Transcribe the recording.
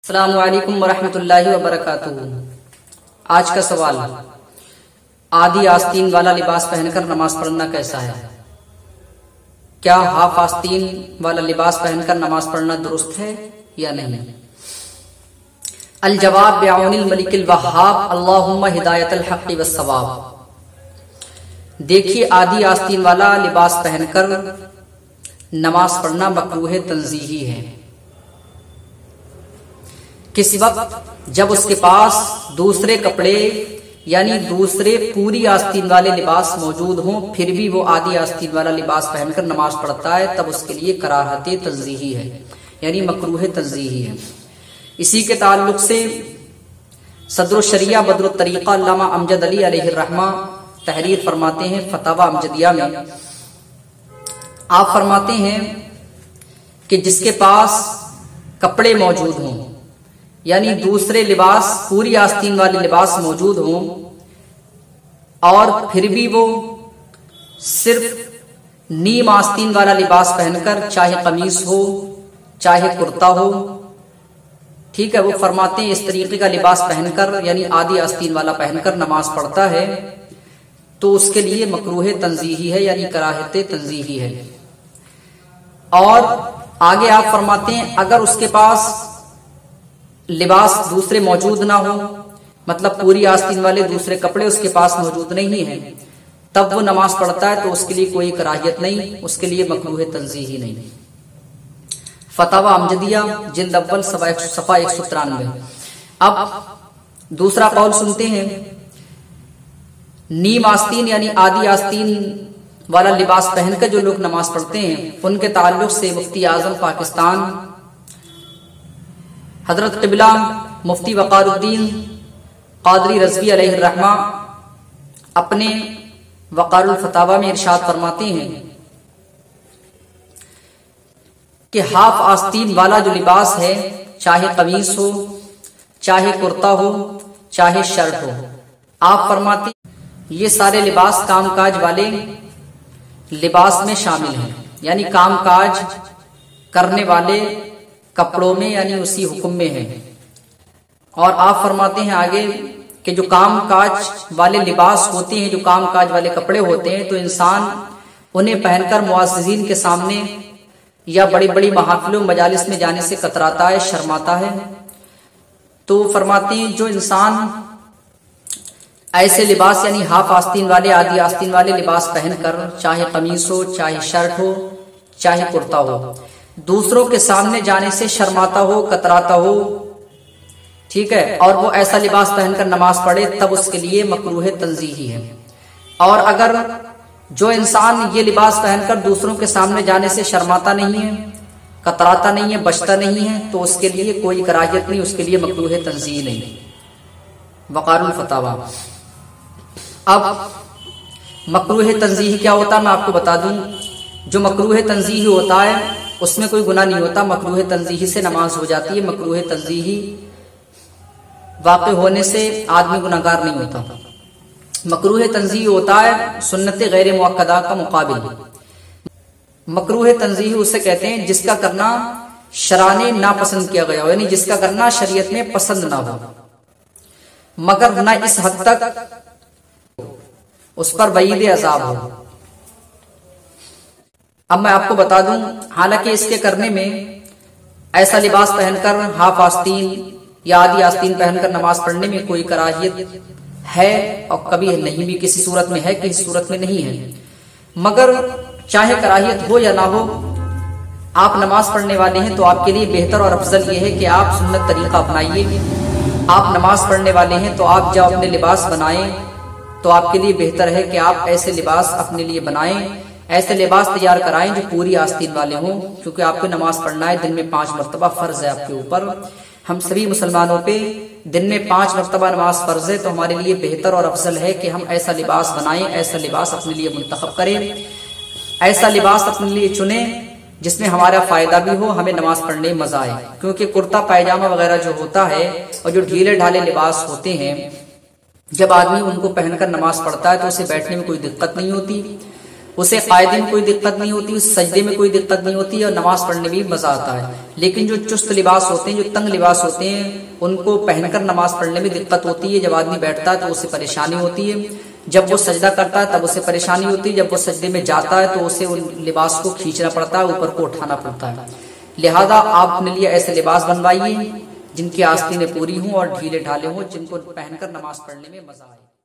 अस्सलामु अलैकुम वरहमतुल्लाहि वबरकातुहू। आज का सवाल, आधी आस्तीन वाला लिबास पहनकर नमाज पढ़ना कैसा है? क्या हाफ आस्तीन वाला लिबास पहनकर नमाज पढ़ना दुरुस्त है या नहीं? अल जवाब बिअौनिल मलिकिल वहाब अल्लाहुम्मा हिदायतल हक़्क़ि वस्सवाब। देखिए, आधी आस्तीन वाला लिबास पहनकर नमाज पढ़ना मकरूह तंज़ीही है। किसी वक्त जब उसके पास दूसरे कपड़े यानी दूसरे पूरी आस्तीन वाले लिबास मौजूद हों, फिर भी वो आधी आस्तीन वाला लिबास पहनकर नमाज पढ़ता है, तब उसके लिए कराहत तंज़ीही है, यानी मकरूह तंज़ीही है। इसी के ताल्लुक से सदरुल शरिया बदरुत तरीक़ा अल्लामा अमजद अली अलैहि रहमा तहरीर फरमाते हैं फतावा अमजदिया में। आप फरमाते हैं कि जिसके पास कपड़े मौजूद हों, यानी दूसरे लिबास पूरी आस्तीन वाले लिबास मौजूद हों, और फिर भी वो सिर्फ नीम आस्तीन वाला लिबास पहनकर, चाहे कमीज हो चाहे कुर्ता हो, ठीक है, वो फरमाते हैं इस तरीके का लिबास पहनकर यानी आधी आस्तीन वाला पहनकर नमाज पढ़ता है तो उसके लिए मकरूह तंज़ीही है, यानी कराहत तंज़ीही है। और आगे आप फरमाते हैं अगर उसके पास लिबास दूसरे मौजूद ना हो, मतलब पूरी आस्तीन वाले दूसरे कपड़े उसके पास मौजूद नहीं है, तब वो नमाज पढ़ता है तो उसके लिए कोई कराहियत नहीं, उसके लिए मकरूह तंज़ीही नहीं। फतावा अमजदिया जिल्द अव्वल सफ़ा 193। अब दूसरा कौल सुनते हैं। नीम आस्तीन यानी आधी आस्तीन वाला लिबास पहनकर जो लोग नमाज पढ़ते हैं, उनके ताल्लुक से मुफ्ती आजम पाकिस्तान हजरत क़िबला मुफ्ती वक़ारुद्दीन क़ादरी रज़वी अलैहि रहमा अपने वक़ारुल फतावा में इरशाद फरमाते हैं कि हाफ आस्तीन वाला जो लिबास है, चाहे कमीज हो चाहे कुर्ता हो चाहे शर्ट हो, आप फरमाते ये सारे लिबास कामकाज वाले लिबास में शामिल हैं, यानी कामकाज करने वाले कपड़ों में, यानी उसी हुक्म में है। और आप फरमाते हैं आगे कि जो कामकाज वाले लिबास होते हैं, जो कामकाज वाले कपड़े होते हैं, तो इंसान उन्हें पहनकर मुअज़्ज़िज़ीन के सामने या बड़ी बड़ी महफ़िलों मजालिस में जाने से कतराता है, शर्माता है। तो फरमाते हैं जो इंसान ऐसे लिबास यानी हाफ आस्तीन वाले आधी आस्तीन वाले लिबास पहनकर, चाहे कमीज हो चाहे शर्ट हो चाहे कुर्ता हो, दूसरों के सामने जाने से शर्माता हो, कतराता हो, ठीक है, और वो ऐसा लिबास पहनकर नमाज पढ़े, तब उसके लिए मकरूह तंज़ीही है। और अगर जो इंसान ये लिबास पहनकर दूसरों के सामने जाने से शर्माता नहीं है, कतराता नहीं है, बचता नहीं है, तो उसके लिए कोई कराहियत नहीं, उसके लिए मकरूह तंज़ीही नहीं। वक़ारुल फतावा। अब मकरूह तंज़ीही क्या होता है मैं आपको बता दूं। जो मकरूह तंज़ीही होता है उसमें कोई गुनाह नहीं होता, मकरूह तंज़ीही से नमाज हो जाती है। मकरूह तंज़ीही वाक़े होने से आदमी गुनाहगार नहीं होता। मकरूह तंज़ीही होता है सुन्नत गैर मुअक्कदा का मुकाबिल। मकरूह तंज़ीही उसे कहते हैं जिसका करना शराने नापसंद किया गया हो, यानी जिसका करना शरीयत में पसंद ना हो, मगर न इस हद तक उस पर वईद अज़ाब हो। अब मैं आपको बता दूं, हालांकि इसके करने में ऐसा लिबास पहनकर हाफ आस्तीन या आधी आस्तीन पहनकर नमाज पढ़ने में कोई कराहियत है, और कभी नहीं भी किसी सूरत में है, किसी सूरत में नहीं है। मगर चाहे कराहियत हो या ना हो, आप नमाज पढ़ने वाले हैं तो आपके लिए बेहतर और अफजल ये है कि आप सुन्नत तरीका अपनाइए। आप नमाज पढ़ने वाले हैं तो आप जब अपने लिबास बनाएं तो आपके लिए बेहतर है कि आप ऐसे लिबास अपने लिए बनाएं, ऐसे लिबास तैयार कराएं जो पूरी आस्तीन वाले हों, क्योंकि आपको नमाज पढ़ना है। दिन में 5 मरतबा फर्ज है आपके ऊपर। हम सभी मुसलमानों पे दिन में 5 मरतबा नमाज फर्ज है, तो हमारे लिए बेहतर और अफजल है कि हम ऐसा लिबास बनाएं, ऐसा लिबास अपने लिए मुंतखब करें, ऐसा लिबास अपने लिए चुने जिसमें हमारा फायदा भी हो, हमें नमाज पढ़ने में मजा आए। क्योंकि कुर्ता पायजामा वगैरह जो होता है और जो ढीले ढाले लिबास होते हैं, जब आदमी उनको पहनकर नमाज पढ़ता है तो उसे बैठने में कोई दिक्कत नहीं होती, उसे कायदे में कोई दिक्कत नहीं होती, उस सजदे में कोई दिक्कत नहीं होती और नमाज पढ़ने में भी मजा आता है। लेकिन जो चुस्त लिबास होते हैं, जो तंग लिबास होते हैं, उनको पहनकर नमाज पढ़ने में दिक्कत होती है। जब आदमी बैठता है तो उसे परेशानी होती है, जब वो सजदा करता है तब उसे परेशानी होती है, जब वो सजदे में जाता है तो उसे उन लिबास को खींचना पड़ता है, ऊपर को उठाना पड़ता है। लिहाजा आप अपने लिए ऐसे लिबास बनवाइए जिनकी आस्तीनें पूरी हों और ढीले ढाले हों, जिनको पहनकर नमाज पढ़ने में मजा आए।